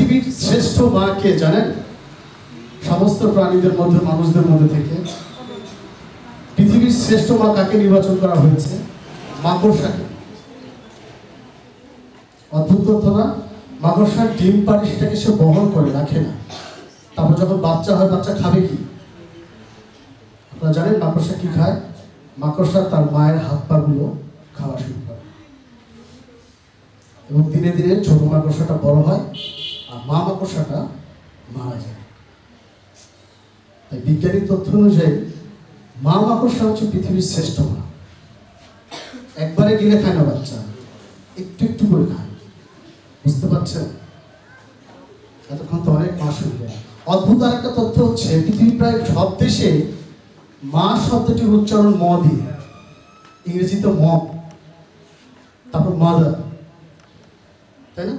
পৃথিবীর শ্রেষ্ঠ মা কে জানেন? সমস্ত প্রাণীদের মধ্যে, মানুষদের মধ্যে থেকে পৃথিবীর শ্রেষ্ঠ মা কাকে নির্বাচন করা হয়েছে? মাকড়সাকে। অদ্ভুত তথ্য না? মাকড়সার ডিম পাড়ে সেটাকে সে বহন করে রাখে না, তারপর যখন বাচ্চা হয়, বাচ্চা খাবে কি? আপনারা জানেন মাকড়সা কি খায়? মাকড়সা তার মায়ের হাত পা গুলো খাওয়া শুরু করে, এবং ধীরে ধীরে ছোট মাকড়সাটা বড় হয় আর মা মাকড়সাটা মারা যায়। তাই বিজ্ঞানিক তথ্য অনুযায়ী মা মাকড়সা হচ্ছে পৃথিবীর শ্রেষ্ঠ মা। একবারে গিলে খায় না বাচ্চা, একটু একটু করে খায়। বুঝতে পারছেন? এতক্ষণ তো অনেক মা শুনবে। অদ্ভুত আর একটা তথ্য হচ্ছে, পৃথিবীর প্রায় সব দেশে মা শব্দটির উচ্চারণ ম দিয়ে, ইংরেজিতে মম, তারপর মাদার, তাই না?